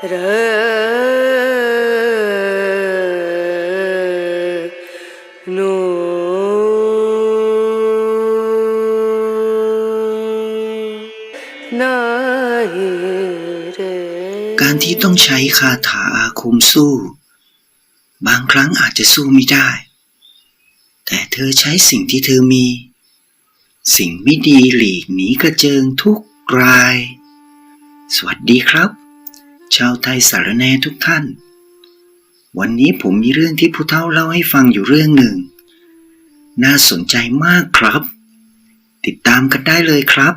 รนูนาฮิเรการที่ต้องใช้คาถาอาคมสู้บางครั้งอาจจะสู้ไม่ได้แต่เธอใช้สิ่งที่เธอมีสิ่งไม่ดีหลีกหนีกระเจิงทุกรายสวัสดีครับชาวไทยสารแหน่ทุกท่านวันนี้ผมมีเรื่องที่ผู้เฒ่าเล่าให้ฟังอยู่เรื่องหนึ่งน่าสนใจมากครับติดตามกันได้เลยครับ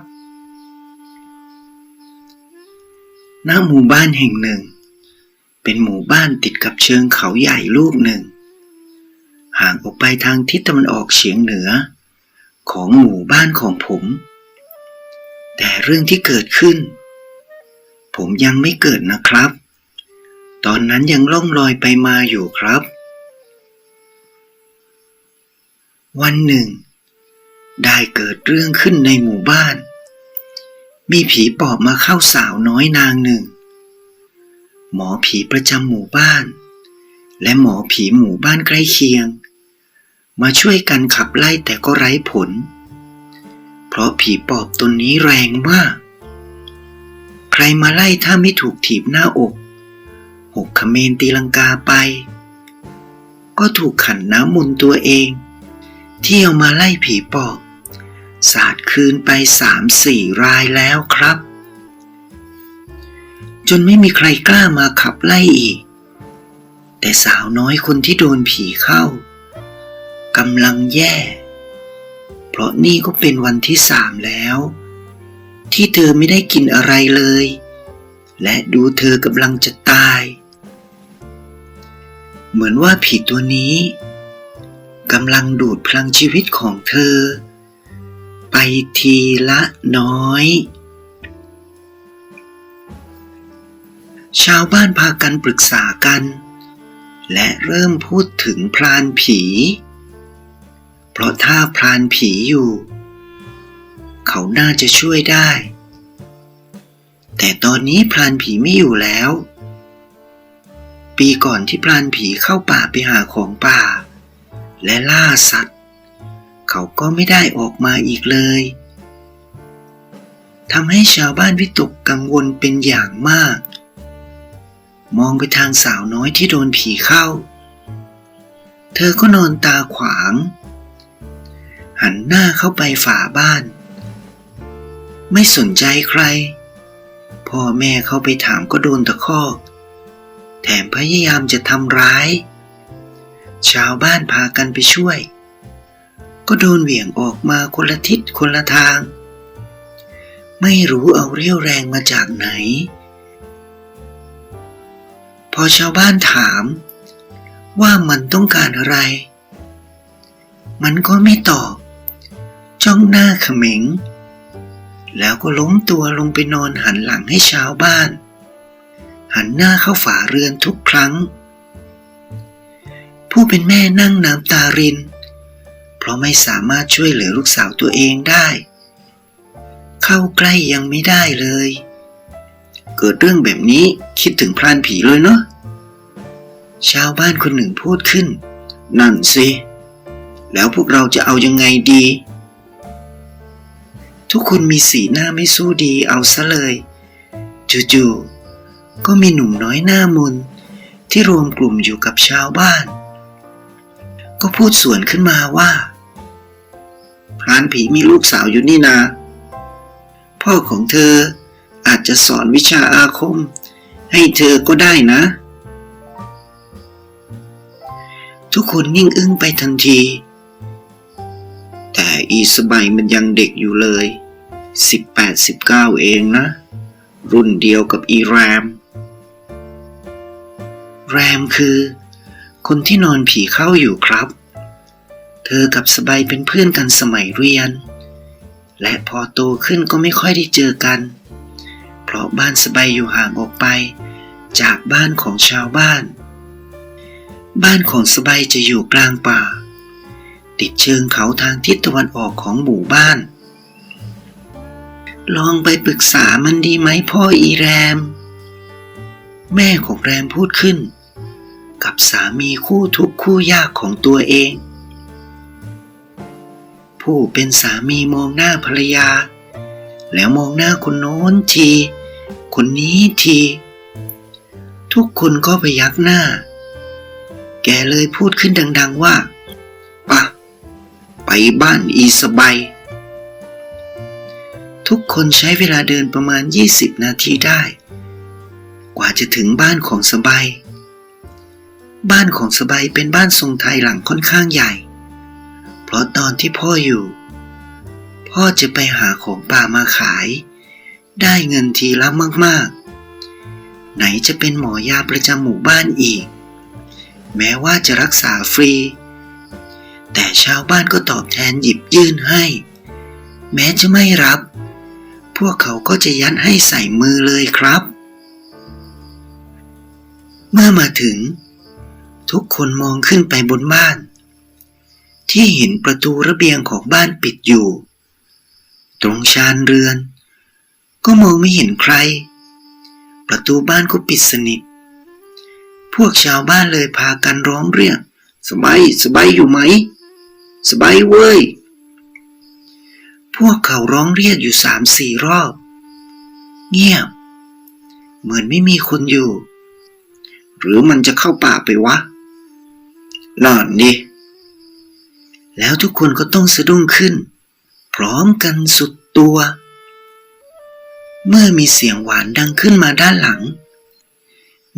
ณหมู่บ้านแห่งหนึ่งเป็นหมู่บ้านติดกับเชิงเขาใหญ่ลูกหนึ่งห่างออกไปทางทิศตะวันออกเฉียงเหนือของหมู่บ้านของผมแต่เรื่องที่เกิดขึ้นผมยังไม่เกิดนะครับตอนนั้นยังล่องลอยไปมาอยู่ครับวันหนึ่งได้เกิดเรื่องขึ้นในหมู่บ้านมีผีปอบมาเข้าสาวน้อยนางหนึ่งหมอผีประจำหมู่บ้านและหมอผีหมู่บ้านใกล้เคียงมาช่วยกันขับไล่แต่ก็ไร้ผลเพราะผีปอบตนนี้แรงมากใครมาไล่ถ้าไม่ถูกถีบหน้าอกหกเขมรตีลังกาไปก็ถูกขันน้ำมนต์ตัวเองที่เอามาไล่ผีปอบสาดคืนไป 3-4 รายแล้วครับจนไม่มีใครกล้ามาขับไล่อีกแต่สาวน้อยคนที่โดนผีเข้ากำลังแย่เพราะนี่ก็เป็นวันที่ 3แล้วที่เธอไม่ได้กินอะไรเลยและดูเธอกำลังจะตายเหมือนว่าผีตัวนี้กำลังดูดพลังชีวิตของเธอไปทีละน้อยชาวบ้านพากันปรึกษากันและเริ่มพูดถึงพรานผีเพราะถ้าพรานผีอยู่เขาน่าจะช่วยได้แต่ตอนนี้พรานผีไม่อยู่แล้วปีก่อนที่พรานผีเข้าป่าไปหาของป่าและล่าสัตว์เขาก็ไม่ได้ออกมาอีกเลยทำให้ชาวบ้านวิตกกังวลเป็นอย่างมากมองไปทางสาวน้อยที่โดนผีเข้าเธอก็นอนตาขวางหันหน้าเข้าไปฝาบ้านไม่สนใจใครพ่อแม่เข้าไปถามก็โดนตะคอกแถมพยายามจะทำร้ายชาวบ้านพากันไปช่วยก็โดนเหวี่ยงออกมาคนละทิศคนละทางไม่รู้เอาเรี่ยวแรงมาจากไหนพอชาวบ้านถามว่ามันต้องการอะไรมันก็ไม่ตอบจ้องหน้าเขม็งแล้วก็ล้มตัวลงไปนอนหันหลังให้ชาวบ้านหันหน้าเข้าฝาเรือนทุกครั้งผู้เป็นแม่นั่งน้ำตารินเพราะไม่สามารถช่วยเหลือลูกสาวตัวเองได้เข้าใกล้ยังไม่ได้เลยเกิดเรื่องแบบนี้คิดถึงพรานผีเลยเนาะชาวบ้านคนหนึ่งพูดขึ้นนั่นสิแล้วพวกเราจะเอายังไงดีทุกคนมีสีหน้าไม่สู้ดีเอาซะเลยจู่ๆก็มีหนุ่มน้อยหน้ามนที่รวมกลุ่มอยู่กับชาวบ้านก็พูดสวนขึ้นมาว่าพรานผีมีลูกสาวอยู่นี่นาพ่อของเธออาจจะสอนวิชาอาคมให้เธอก็ได้นะทุกคนนิ่งอึ้งไปทันทีแต่อีสมัยมันยังเด็กอยู่เลย18-19เองนะรุ่นเดียวกับอีแรมคือคนที่นอนผีเข้าอยู่ครับเธอกับสบายเป็นเพื่อนกันสมัยเรียนและพอโตขึ้นก็ไม่ค่อยได้เจอกันเพราะบ้านสบายอยู่ห่างออกไปจากบ้านของชาวบ้านของสบายจะอยู่กลางป่าติดเชิงเขาทางทิศตะวันออกของหมู่บ้านลองไปปรึกษามันดีไหมพ่ออีแรม แม่ของแรมพูดขึ้นกับสามีคู่ทุกข์คู่ยากของตัวเองผู้เป็นสามีมองหน้าภรรยาแล้วมองหน้าคนโน้นทีคนนี้ทีทุกคนก็พยักหน้าแกเลยพูดขึ้นดังๆว่าป่ะไปบ้านอีสบายทุกคนใช้เวลาเดินประมาณ20 นาทีได้กว่าจะถึงบ้านของสบายบ้านของสบายเป็นบ้านทรงไทยหลังค่อนข้างใหญ่เพราะตอนที่พ่ออยู่พ่อจะไปหาของป่ามาขายได้เงินทีละมากๆไหนจะเป็นหมอยาประจำหมู่บ้านอีกแม้ว่าจะรักษาฟรีแต่ชาวบ้านก็ตอบแทนหยิบยื่นให้แม้จะไม่รับพวกเขาก็จะยัดให้ใส่มือเลยครับเมื่อมาถึงทุกคนมองขึ้นไปบนบ้านที่เห็นประตูระเบียงของบ้านปิดอยู่ตรงชานเรือนก็มองไม่เห็นใครประตูบ้านก็ปิดสนิทพวกชาวบ้านเลยพากันร้องเรียกสบายอยู่ไหมสบายเว้ยพวกเขาร้องเรียกอยู่3-4 รอบเงียบเหมือนไม่มีคนอยู่หรือมันจะเข้าป่าไปวะนั่นดิแล้วทุกคนก็ต้องสะดุ้งขึ้นพร้อมกันสุดตัวเมื่อมีเสียงหวานดังขึ้นมาด้านหลัง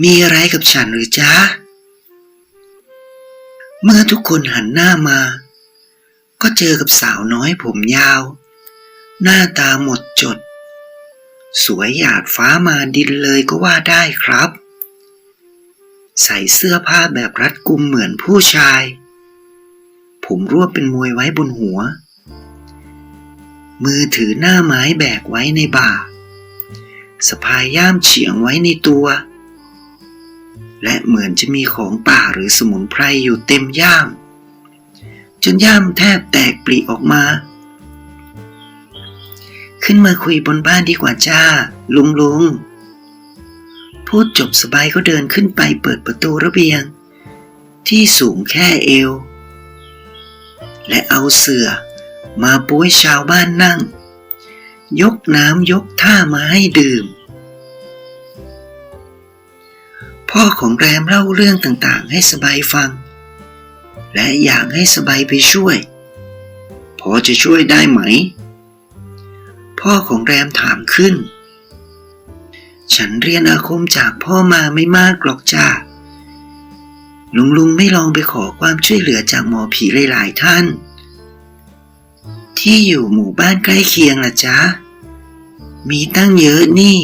มีอะไรกับฉันหรือจ๊ะเมื่อทุกคนหันหน้ามาก็เจอกับสาวน้อยผมยาวหน้าตาหมดจดสวยหยาดฟ้ามาดินเลยก็ว่าได้ครับใส่เสื้อผ้าแบบรัดกุมเหมือนผู้ชายผมรวบเป็นมวยไว้บนหัวมือถือหน้าไม้แบกไว้ในบ่าสะพายย่ามเฉียงไว้ในตัวและเหมือนจะมีของป่าหรือสมุนไพรอยู่เต็มย่ามจนย่ามแทบแตกปลิออกมาขึ้นมาคุยบนบ้านดีกว่าจ้าลุงพูดจบสบายก็เดินขึ้นไปเปิดประตูระเบียงที่สูงแค่เอวและเอาเสื่อมาปูให้ชาวบ้านนั่งยกน้ำยกท่ามาให้ดื่มพ่อของแรมเล่าเรื่องต่างๆให้สบายฟังและอยากให้สบายไปช่วยพอจะช่วยได้ไหมพ่อของแรมถามขึ้นฉันเรียนอาคมจากพ่อมาไม่มากหรอกจ้าลุงไม่ลองไปขอความช่วยเหลือจากหมอผีหลายๆท่านที่อยู่หมู่บ้านใกล้เคียงล่ะจ๊ะมีตั้งเยอะนี่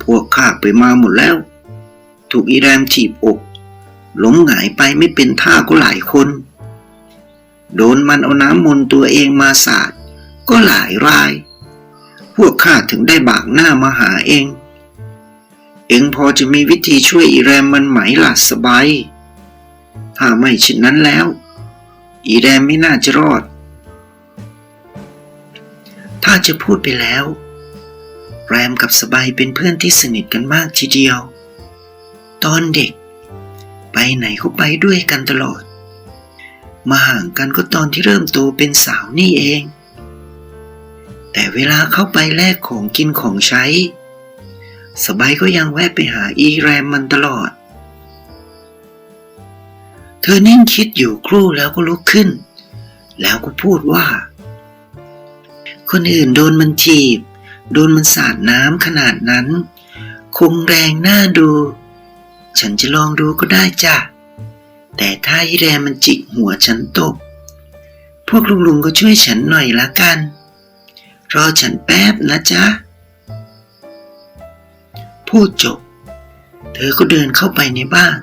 พวกข้าไปมาหมดแล้วถูกอีแรมถีบอกล้มหงายไปไม่เป็นท่าก็หลายคนโดนมันเอาน้ำมนต์ตัวเองมาสาดก็หลายรายพวกข้าถึงได้บากหน้ามาหาเองพอจะมีวิธีช่วยอีแรมมันไหมล่ะสบายถ้าไม่เช่นนั้นแล้วอีแรมไม่น่าจะรอดถ้าจะพูดไปแล้วแรมกับสบายเป็นเพื่อนที่สนิทกันมากทีเดียวตอนเด็กไปไหนก็ไปด้วยกันตลอดมาห่างกันก็ตอนที่เริ่มโตเป็นสาวนี่เองแต่เวลาเข้าไปแลกของกินของใช้สบายก็ยังแวะไปหาอีแรมมันตลอดเธอนิ่งคิดอยู่ครู่แล้วก็ลุกขึ้นแล้วก็พูดว่าคนอื่นโดนมันถีบโดนมันสาดน้ำขนาดนั้นคงแรงน่าดูฉันจะลองดูก็ได้จ้ะแต่ถ้าอีแรมมันจิกหัวฉันตกพวกลุงก็ช่วยฉันหน่อยละกันรอฉันแป๊บนะจ๊ะพูดจบเธอก็เดินเข้าไปในบ้าน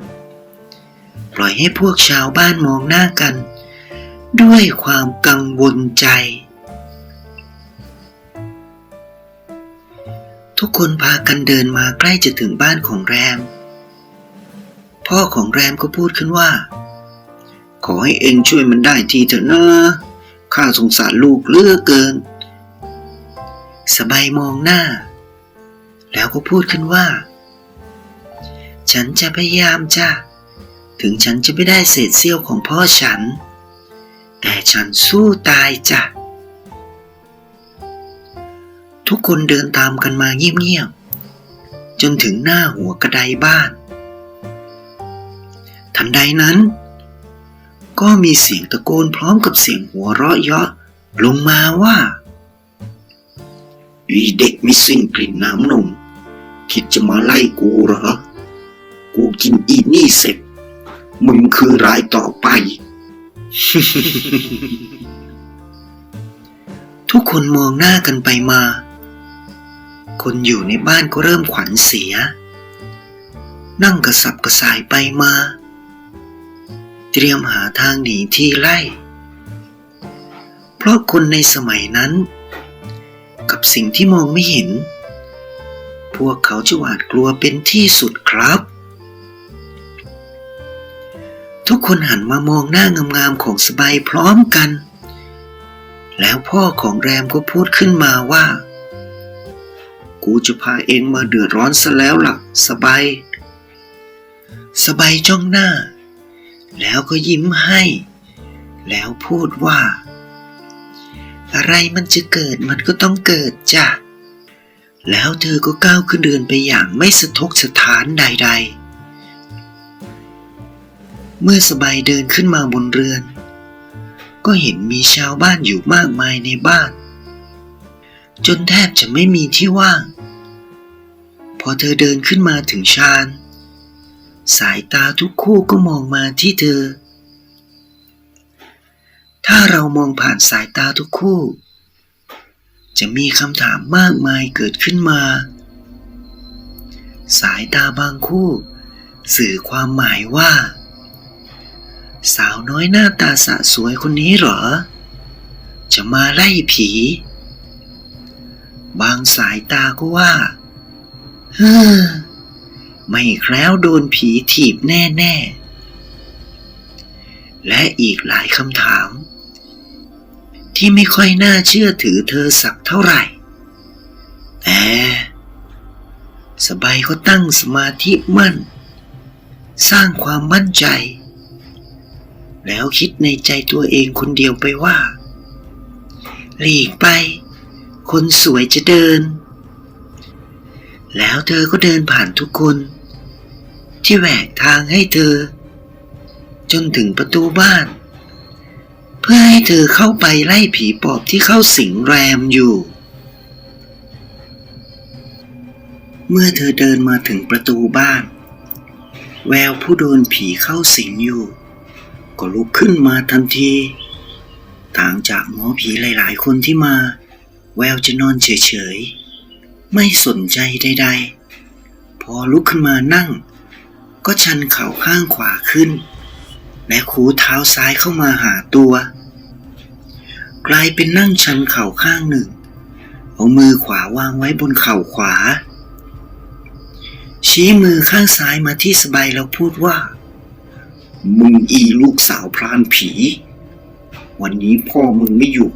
ปล่อยให้พวกชาวบ้านมองหน้ากันด้วยความกังวลใจทุกคนพากันเดินมาใกล้จะถึงบ้านของแรมพ่อของแรมก็พูดขึ้นว่าขอให้เองช่วยมันได้ทีเถอะนะข้าสงสารลูกเหลือเกินสบายมองหน้าแล้วก็พูดขึ้นว่า ฉันจะพยายามจ้ะถึงฉันจะไม่ได้เศษเสี้ยวของพ่อฉันแต่ฉันสู้ตายจ้ะทุกคนเดินตามกันมาเงียบๆจนถึงหน้าหัวกระไดบ้านทันใดนั้นก็มีเสียงตะโกนพร้อมกับเสียงหัวเราะเยาะลงมาว่าอีเด็กไม่สิ้นกลิ่นน้ำนมคิดจะมาไล่กูเหรอกูกินอีนี่เสร็จมึงคือรายต่อไป ทุกคนมองหน้ากันไปมาคนอยู่ในบ้านก็เริ่มขวัญเสียนั่งกระสับกระส่ายไปมาเตรียมหาทางหนีที่ไล่เพราะคนในสมัยนั้นกับสิ่งที่มองไม่เห็นพวกเขาจะหวาดกลัวเป็นที่สุดครับทุกคนหันมามองหน้างามๆของสบายพร้อมกันแล้วพ่อของแรมก็พูดขึ้นมาว่ากูจะพาเองมาเดือดร้อนซะแล้วล่ะสบายจ้องหน้าแล้วก็ยิ้มให้แล้วพูดว่าอะไรมันจะเกิดมันก็ต้องเกิดจ้ะแล้วเธอก็ก้าวขึ้นเดินไปอย่างไม่สะทกสะท้านใดๆเมื่อสบายเดินขึ้นมาบนเรือนก็เห็นมีชาวบ้านอยู่มากมายในบ้านจนแทบจะไม่มีที่ว่างพอเธอเดินขึ้นมาถึงชานสายตาทุกคู่ก็มองมาที่เธอถ้าเรามองผ่านสายตาทุกคู่จะมีคำถามมากมายเกิดขึ้นมาสายตาบางคู่สื่อความหมายว่าสาวน้อยหน้าตาสะสวยคนนี้เหรอจะมาไล่ผีบางสายตาก็ว่าไม่แคล้วโดนผีถีบแน่ๆและอีกหลายคำถามที่ไม่ค่อยน่าเชื่อถือเธอสักเท่าไหร่แต่สบายก็ตั้งสมาธิมั่นสร้างความมั่นใจแล้วคิดในใจตัวเองคนเดียวไปว่าหลีกไปคนสวยจะเดินแล้วเธอก็เดินผ่านทุกคนที่แหวกทางให้เธอจนถึงประตูบ้านเพื่อให้เธอเข้าไปไล่ผีปอบที่เข้าสิงแรมอยู่เมื่อเธอเดินมาถึงประตูบ้านแววผู้โดนผีเข้าสิงอยู่ก็ลุกขึ้นมาทันทีต่างจากหมอผีหลายๆคนที่มาแววจะนอนเฉยๆไม่สนใจใดๆพอลุกขึ้นมานั่งก็ชันเข่าข้างขวาขึ้นและคูเท้าซ้ายเข้ามาหาตัวกลายเป็นนั่งชันเข่าข้างหนึ่งเอามือขวาวางไว้บนเข่าขวาชี้มือข้างซ้ายมาที่สบายแล้วพูดว่ามึงอีลูกสาวพรานผีวันนี้พ่อมึงไม่อยู่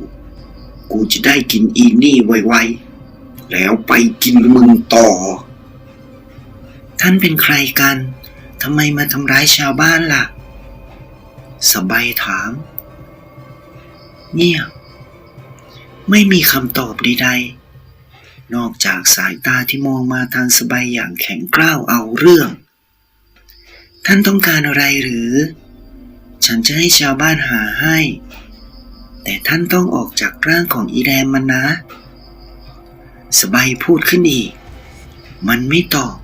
กูจะได้กินอีนี่ไวๆแล้วไปกินมึงต่อท่านเป็นใครกันทำไมมาทำร้ายชาวบ้านล่ะสบายถามเงียบไม่มีคำตอบใดๆนอกจากสายตาที่มองมาทางสบายอย่างแข็งกร้าวเอาเรื่องท่านต้องการอะไรหรือฉันจะให้ชาวบ้านหาให้แต่ท่านต้องออกจากร่างของอีแรมมันนะสบายพูดขึ้นอีกมันไม่ตอบ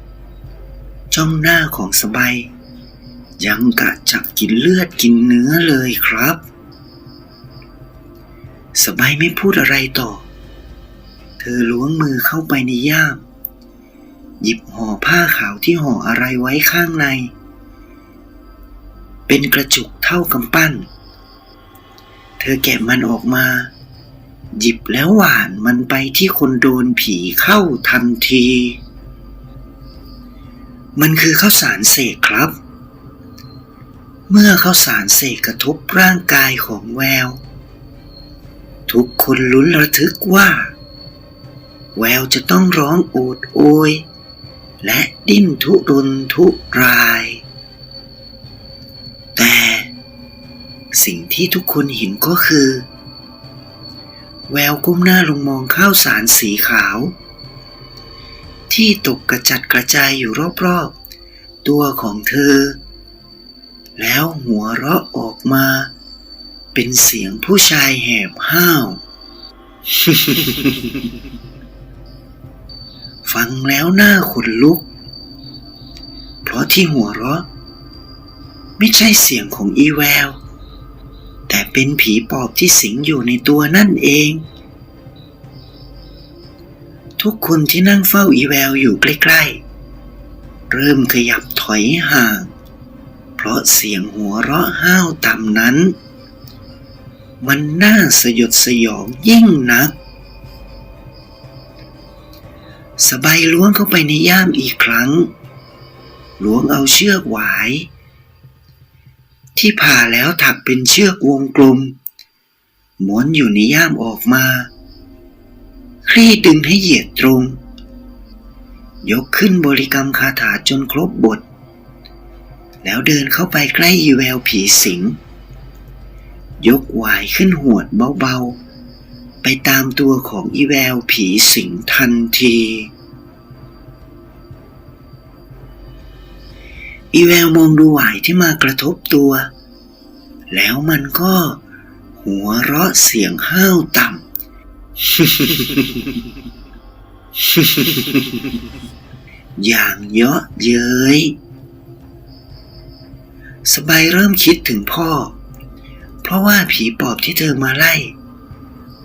จ้องหน้าของสบายยังกะจับกินเลือดกินเนื้อเลยครับสบายไม่พูดอะไรต่อเธอล้วงมือเข้าไปในย่ามหยิบห่อผ้าขาวที่ห่ออะไรไว้ข้างในเป็นกระจุกเท่ากำปั้นเธอแกะมันออกมาหยิบแล้วหว่านมันไปที่คนโดนผีเข้าทันทีมันคือข้าวสารเสกครับเมื่อข้าวสารเสกกระทบร่างกายของแววทุกคนลุ้นระทึกว่าแววจะต้องร้องโอดโอย และดิ้นทุรนทุราย แต่สิ่งที่ทุกคนเห็นก็คือ แววก้มหน้าลงมองข้าวสารสีขาวที่ตกกระจัดกระจายอยู่รอบๆตัวของเธอแล้วหัวเราะออกมาเป็นเสียงผู้ชายแหบห้าว ฟังแล้วหน้าขนลุกเพราะที่หัวเราะไม่ใช่เสียงของอีแววแต่เป็นผีปอบที่สิงอยู่ในตัวนั่นเองทุกคนที่นั่งเฝ้าอีแววอยู่ใกล้ๆเริ่มขยับถอยห่างเพราะเสียงหัวเราะห้าวต่ำนั้นมันน่าสยดสยองยิ่งนักสบายล้วงเข้าไปในย่ามอีกครั้งล้วงเอาเชือกหวายที่ผ่าแล้วถักเป็นเชือกวงกลมม้วนอยู่ในย่ามออกมาคลี่ดึงให้เหยียดตรงยกขึ้นบริกรรมคาถาจนครบบทแล้วเดินเข้าไปใกล้อีแววผีสิงยกหวายขึ้นหวดเบาๆไปตามตัวของอีแววผีสิงทันทีอีแววมองดูหวายที่มากระทบตัวแล้วมันก็หัวเราะเสียงห้าวต่ำ อย่างเยาะเย้ยสบายเริ่มคิดถึงพ่อเพราะว่าผีปอบที่เธอมาไล่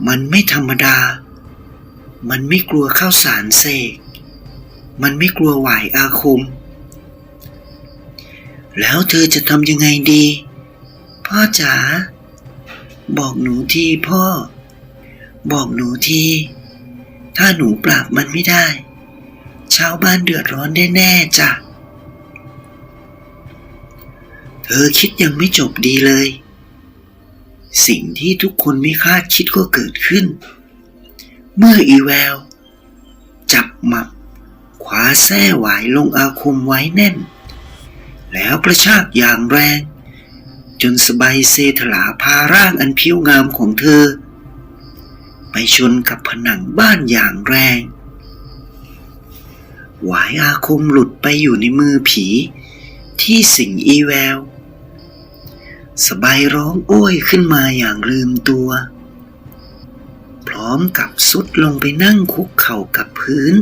มันไม่ธรรมดามันไม่กลัวข้าวสารเสกมันไม่กลัวหวายอาคมแล้วเธอจะทำยังไงดีพ่อจ๋าบอกหนูทีพ่อบอกหนูทีถ้าหนูปราบมันไม่ได้ชาวบ้านเดือดร้อนแน่ๆจ้ะเธอคิดยังไม่จบดีเลยสิ่งที่ทุกคนไม่คาดคิดก็เกิดขึ้นเมื่ออีแววจับหมับขวาแส้หวายลงอาคมไว้แน่นแล้วกระชากอย่างแรงจนสบายเซถลาพาร่างอันผิวงามของเธอไปชนกับผนังบ้านอย่างแรงหวายอาคมหลุดไปอยู่ในมือผีที่สิงอีแววสบายร้องโอ้ยขึ้นมาอย่างลืมตัวพร้อมกับสุดลงไปนั่งคุกเข่ากับพื้น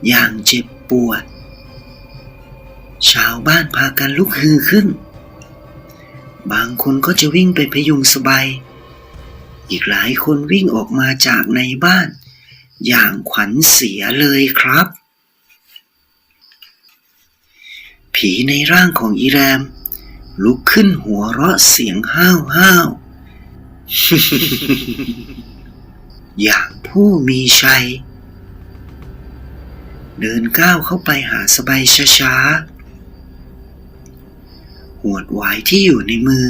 อย่างเจ็บปวดชาวบ้านพากันลุกฮือขึ้นบางคนก็จะวิ่งไปพยุงสบายอีกหลายคนวิ่งออกมาจากในบ้านอย่างขวัญเสียเลยครับผีในร่างของอีแรมลุกขึ้นหัวเราะเสียงห้าวห้าว อย่างผู้มีชัยเดินก้าวเข้าไปหาสบายช้าๆหวดหวายที่อยู่ในมือ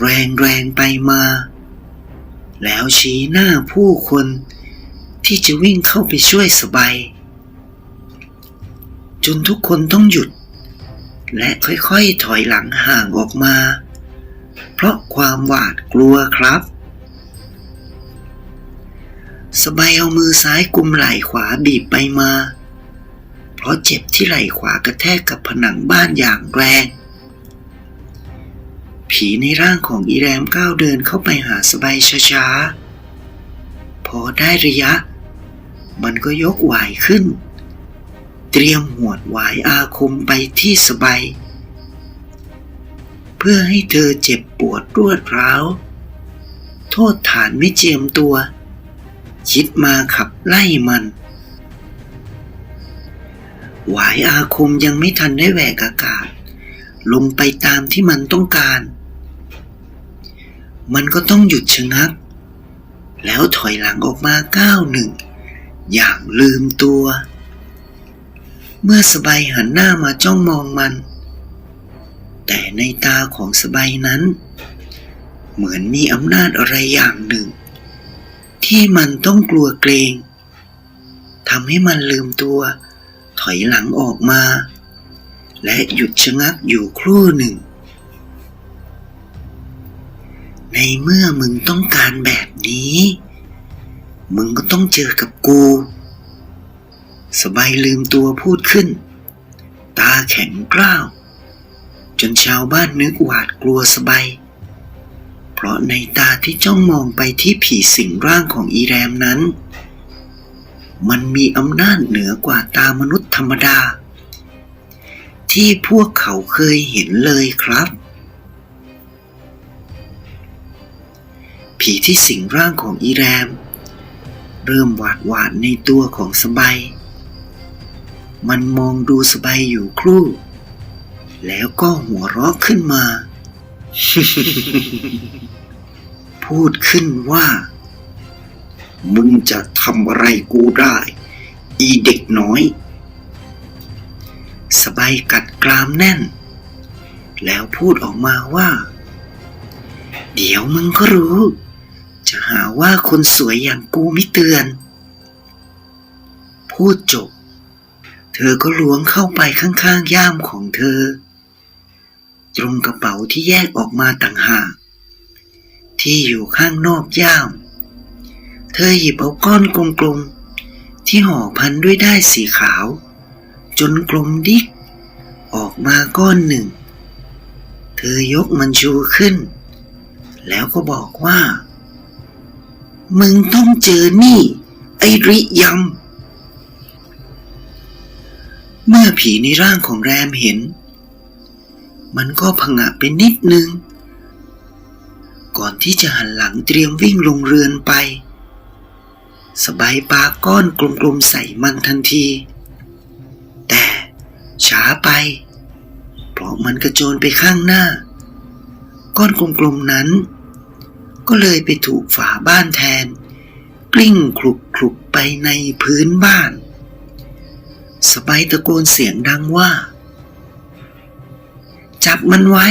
แรงไปมาแล้วชี้หน้าผู้คนที่จะวิ่งเข้าไปช่วยสบายจนทุกคนต้องหยุดและค่อยๆถอยหลังห่างออกมาเพราะความหวาดกลัวครับสบายเอามือซ้ายกุมไหล่ขวาบีบไปมาเพราะเจ็บที่ไหล่ขวากระแทกกับผนังบ้านอย่างแรงผีในร่างของอีแรมก้าวเดินเข้าไปหาสบายช้าๆพอได้ระยะมันก็ยกหวายขึ้นเตรียมหวดหวายอาคมไปที่สบายเพื่อให้เธอเจ็บปวดรวดร้าวโทษฐานไม่เจียมตัวคิดมาขับไล่มันหวายอาคมยังไม่ทันได้แหวกอากาศลงไปตามที่มันต้องการมันก็ต้องหยุดชะงักแล้วถอยหลังออกมาก้าวหนึ่งอย่างลืมตัวเมื่อสบายหันหน้ามาจ้องมองมันแต่ในตาของสบายนั้นเหมือนมีอำนาจอะไรอย่างหนึ่งที่มันต้องกลัวเกรงทำให้มันลืมตัว ถอยหลังออกมาและหยุดชะงักอยู่ครู่หนึ่งในเมื่อมึงต้องการแบบนี้มึงก็ต้องเจอกับกูสบายลืมตัวพูดขึ้นตาแข็งกร้าวจนชาวบ้านนึกหวาดกลัวสบายเพราะในตาที่จ้องมองไปที่ผีสิงร่างของอีแรมนั้นมันมีอำนาจเหนือกว่าตามนุษย์ธรรมดาที่พวกเขาเคยเห็นเลยครับผีที่สิงร่างของอีแรมเริ่มหวาดหวาดในตัวของสบายมันมองดูสบายอยู่ครู่แล้วก็หัวเราะขึ้นมา พูดขึ้นว่ามึงจะทำอะไรกูได้อีเด็กน้อยสบายกัดกรามแน่นแล้วพูดออกมาว่าเดี๋ยวมึงก็รู้จะหาว่าคนสวยอย่างกูไม่เตือนพูดจบเธอก็ล้วงเข้าไปข้างๆย่ามของเธอตรงกระเป๋าที่แยกออกมาต่างหากที่อยู่ข้างนอกย่ามเธอหยิบเอาก้อนกลมๆที่ห่อพันด้วยด้ายสีขาวจนกลมดิกออกมาก้อนหนึ่งเธอยกมันชูขึ้นแล้วก็บอกว่ามึงต้องเจอนี่ไอ้ริยำเมื่อผีในร่างของแรมเห็นมันก็ผงะไปนิดนึงก่อนที่จะหันหลังเตรียมวิ่งลงเรือนไปสบายปาก้อนกลมๆใส่มันทันทีแต่ช้าไปเพราะมันกระโจนไปข้างหน้าก้อนกลมๆนั้นก็เลยไปถูกฝาบ้านแทนกลิ้งคลุกๆไปในพื้นบ้านสบายตะโกนเสียงดังว่าจับมันไว้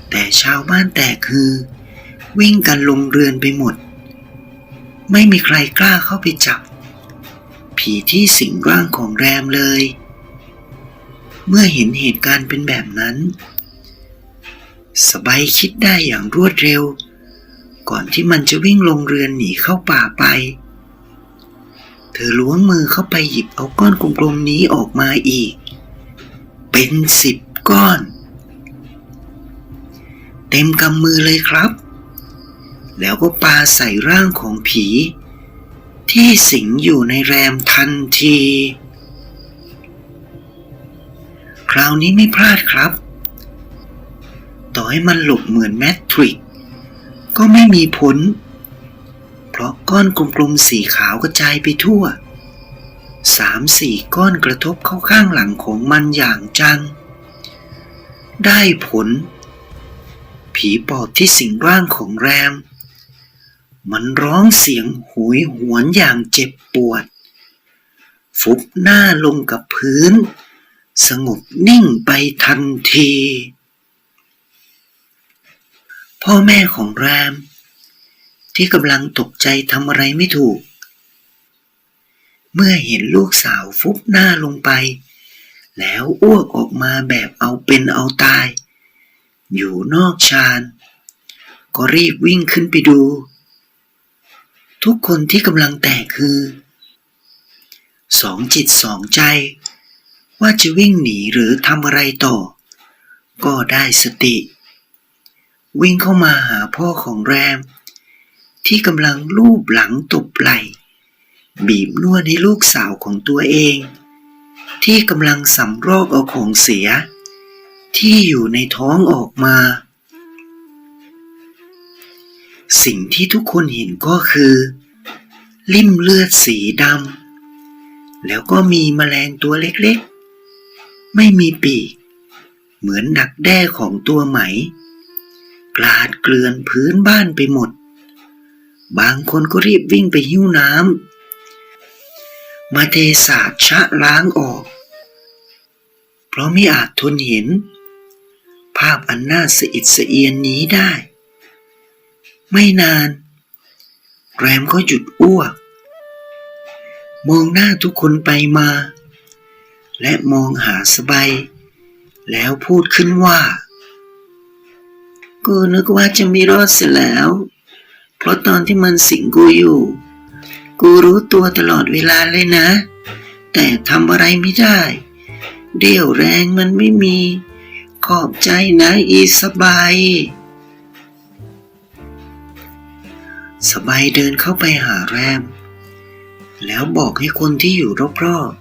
แต่ชาวบ้านแตกคือวิ่งกันลงเรือนไปหมดไม่มีใครกล้าเข้าไปจับผีที่สิงร่างของแรมเลยเมื่อเห็นเหตุการณ์เป็นแบบนั้นสบายคิดได้อย่างรวดเร็วก่อนที่มันจะวิ่งลงเรือนหนีเข้าป่าไปเธอล้วงมือเข้าไปหยิบเอาก้อนกลมๆนี้ออกมาอีกเป็น10 ก้อนเต็มกำมือเลยครับแล้วก็ปาใส่ร่างของผีที่สิงอยู่ในแรมทันทีคราวนี้ไม่พลาดครับต่อให้มันหลบเหมือนแมทริกซ์ก็ไม่มีผลเพราะก้อนกลมๆสีขาวกระจายไปทั่ว3-4 ก้อนกระทบเข้าข้างหลังของมันอย่างจังได้ผลผีปอบที่สิงร่างของแรมมันร้องเสียงโหยหวนอย่างเจ็บปวดฟุบหน้าลงกับพื้นสงบนิ่งไปทันทีพ่อแม่ของแรมที่กำลังตกใจทำอะไรไม่ถูกเมื่อเห็นลูกสาวฟุบหน้าลงไปแล้วอ้วกออกมาแบบเอาเป็นเอาตายอยู่นอกชานก็รีบวิ่งขึ้นไปดูทุกคนที่กำลังแตกคือสองจิตสองใจว่าจะวิ่งหนีหรือทำอะไรต่อก็ได้สติวิ่งเข้ามาหาพ่อของแรมที่กำลังลูบหลังตบไหล่บีบนวดให้ลูกสาวของตัวเองที่กำลังสำรอกเอาของเสียที่อยู่ในท้องออกมาสิ่งที่ทุกคนเห็นก็คือลิ่มเลือดสีดำแล้วก็มีแมลงตัวเล็กๆไม่มีปีกเหมือนดักแด้ของตัวไหมกลาดเกลื่อนพื้นบ้านไปหมดบางคนก็รีบวิ่งไปหิ้วน้ำมาเทสาดชะล้างออกเพราะไม่อาจทนเห็นภาพอันน่าสะอิดสะเอียนนี้ได้ไม่นานแรมก็หยุดอ้วก มองหน้าทุกคนไปมา และมองหาสบายแล้วพูดขึ้นว่ากูนึกว่าจะไม่รอดเสียแล้ว เพราะตอนที่มันสิงกูอยู่ กูรู้ตัวตลอดเวลาเลยนะ แต่ทำอะไรไม่ได้เรี่ยวแรงมันไม่มี ขอบใจนะอีสบายสบายเดินเข้าไปหาแรมแล้วบอกให้คนที่อยู่รอบ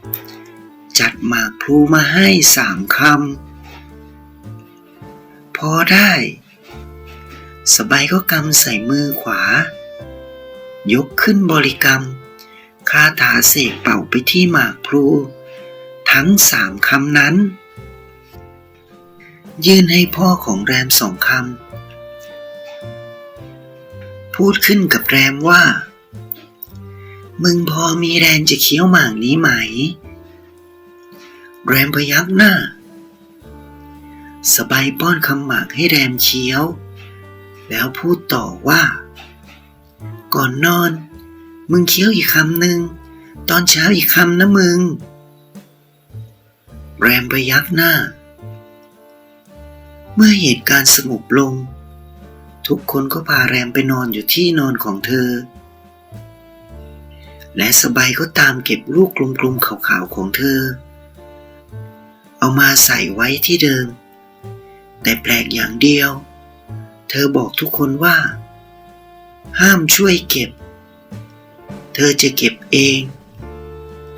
ๆจัดหมากพลูมาให้3 คำพอได้สบายก็กำใส่มือขวายกขึ้นบริกรรมคาถาเสกเป่าไปที่หมากพลูทั้ง3 คำนั้นยื่นให้พ่อของแรม2 คำพูดขึ้นกับแรมว่ามึงพอมีแรงจะเคี้ยวหมากนี้ไหมแรมพยักหน้าสบายป้อนคำหมากให้แรมเคี้ยวแล้วพูดต่อว่าก่อนนอนมึงเคี้ยวอีกคำหนึ่งตอนเช้าอีกคำนะมึงแรมพยักหน้าเมื่อเหตุการณ์สงบลงทุกคนก็พาแรมไปนอนอยู่ที่นอนของเธอและสบายก็ตามเก็บลูกกลมๆขาวๆของเธอเอามาใส่ไว้ที่เดิมแต่แปลกอย่างเดียวเธอบอกทุกคนว่าห้ามช่วยเก็บเธอจะเก็บเอง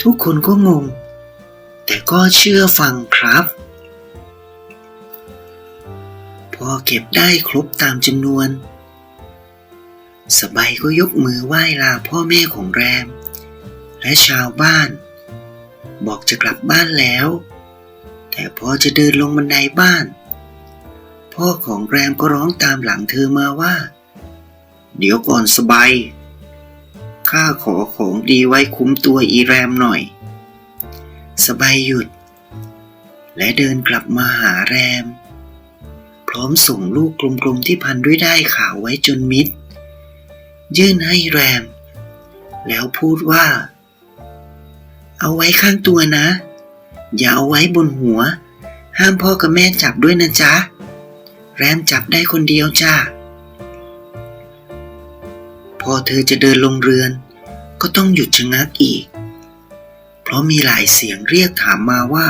ทุกคนก็งงแต่ก็เชื่อฟังครับพอเก็บได้ครบตามจำนวนสบายก็ยกมือไหว้ลาพ่อแม่ของแรมและชาวบ้านบอกจะกลับบ้านแล้วแต่พอจะเดินลงบันไดบ้านพ่อของแรมก็ร้องตามหลังเธอมาว่าเดี๋ยวก่อนสบายข้าขอของดีไว้คุ้มตัวอีแรมหน่อยสบายหยุดและเดินกลับมาหาแรมพร้อมส่งลูกกลมๆที่พันด้วยด้ายขาวไว้จนมิดยื่นให้แรมแล้วพูดว่าเอาไว้ข้างตัวนะอย่าเอาไว้บนหัวห้ามพ่อกับแม่จับด้วยนะจ๊ะแรมจับได้คนเดียวจ้าพอเธอจะเดินลงเรือนก็ต้องหยุดชะงักอีกเพราะมีหลายเสียงเรียกถามมาว่า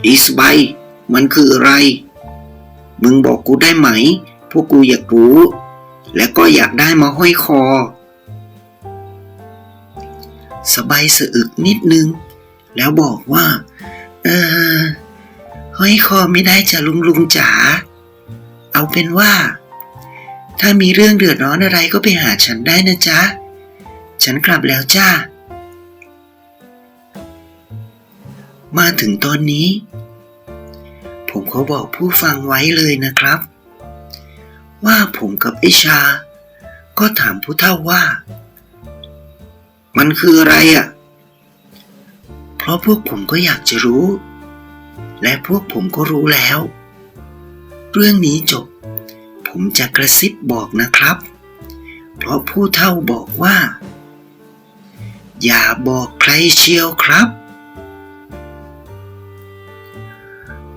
อีสบายมันคืออะไรมึงบอกกูได้ไหมพวกกูอยากรู้และก็อยากได้มาห้อยคอสบายสะอึกนิดนึงแล้วบอกว่าห้อยคอไม่ได้จ้ะลุงจ๋าเอาเป็นว่าถ้ามีเรื่องเดือดร้อนอะไรก็ไปหาฉันได้นะจ๊ะฉันกลับแล้วจ้ามาถึงตอนนี้ผมขอบอกผู้ฟังไว้เลยนะครับว่าผมกับไอ้ชาก็ถามผู้เฒ่าว่ามันคืออะไรอ่ะเพราะพวกผมก็อยากจะรู้และพวกผมก็รู้แล้วเรื่องนี้จบผมจะกระซิบบอกนะครับเพราะผู้เฒ่าบอกว่าอย่าบอกใครเชียวครับ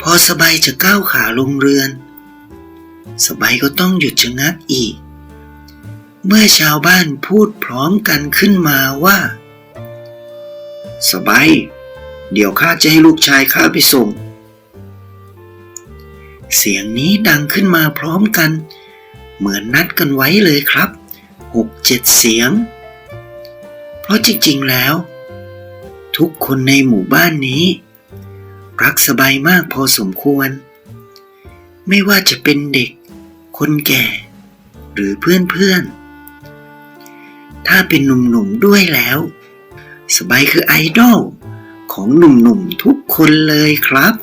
พอสบายจะก้าวขาลงเรือนสบายก็ต้องหยุดชะงักอีกเมื่อชาวบ้านพูดพร้อมกันขึ้นมาว่าสบายเดี๋ยวข้าจะให้ลูกชายข้าไปส่งเสียงนี้ดังขึ้นมาพร้อมกันเหมือนนัดกันไว้เลยครับ 6-7 เสียงเพราะจริงๆแล้วทุกคนในหมู่บ้านนี้รักสบายมากพอสมควรไม่ว่าจะเป็นเด็กคนแก่หรือเพื่อนๆถ้าเป็นหนุ่มๆด้วยแล้วสบายคือไอดอลของหนุ่มๆทุกคนเลยครับ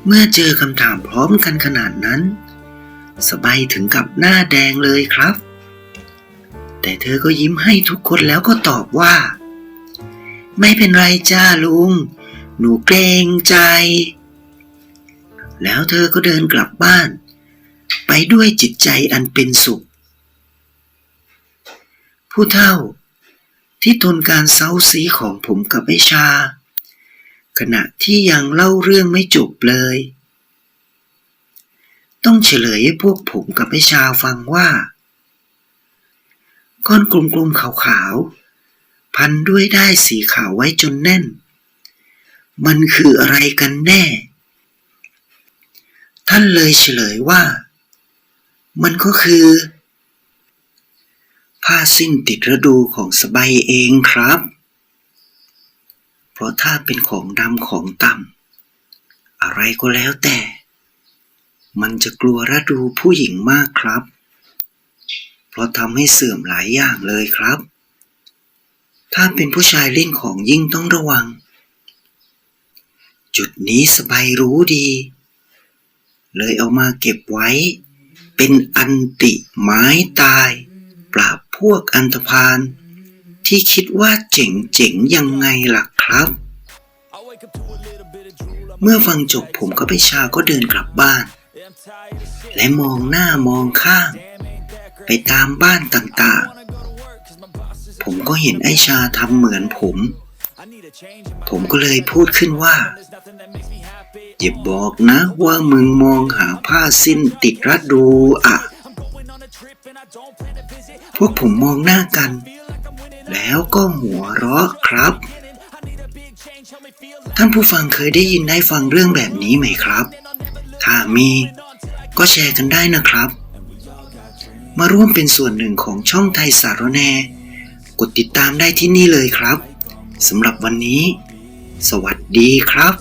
เมื่อเจอคำถามพร้อมกันขนาดนั้นสบายถึงกับหน้าแดงเลยครับแต่เธอก็ยิ้มให้ทุกคนแล้วก็ตอบว่าไม่เป็นไรจ้าลุงหนูเกรงใจแล้วเธอก็เดินกลับบ้านไปด้วยจิตใจอันเป็นสุขผู้เฒ่า ที่ทนการเซ้าซี้ของผมกับไอ้ชาขณะที่ยังเล่าเรื่องไม่จบเลยต้องเฉลยให้พวกผมกับไอ้ชาฟังว่าก้อนกลมๆขาวๆพันด้วยด้ายสีขาวไว้จนแน่นมันคืออะไรกันแน่ท่านเลยเฉลยว่ามันก็คือผ้าสิ้นติดฤดูของสบายเองครับเพราะถ้าเป็นของดำของต่ำอะไรก็แล้วแต่มันจะกลัวฤดูผู้หญิงมากครับเพราะทำให้เสื่อมหลายอย่างเลยครับถ้าเป็นผู้ชายเล่นของยิ่งต้องระวังจุดนี้สบายรู้ดีเลยเอามาเก็บไว้เป็นอันติไม้ตายปราบพวกอันธพาลที่คิดว่าเจ๋งๆยังไงล่ะครับเมื่อฟังจบผมกับไอ้ชาก็เดินกลับบ้านและมองหน้ามองข้างไปตามบ้านต่างๆผมก็เห็นไอ้ชาทำเหมือนผมก็เลยพูดขึ้นว่าอย่าบอกนะว่ามึงมองหาผ้าสิ้นติดฤดูอ่ะพวกผมมองหน้ากันแล้วก็หัวเราะครับท่านผู้ฟังเคยได้ยินได้ฟังเรื่องแบบนี้ไหมครับถ้ามีก็แชร์กันได้นะครับมาร่วมเป็นส่วนหนึ่งของช่องไทยสารแนกดติดตามได้ที่นี่เลยครับสำหรับวันนี้สวัสดีครับ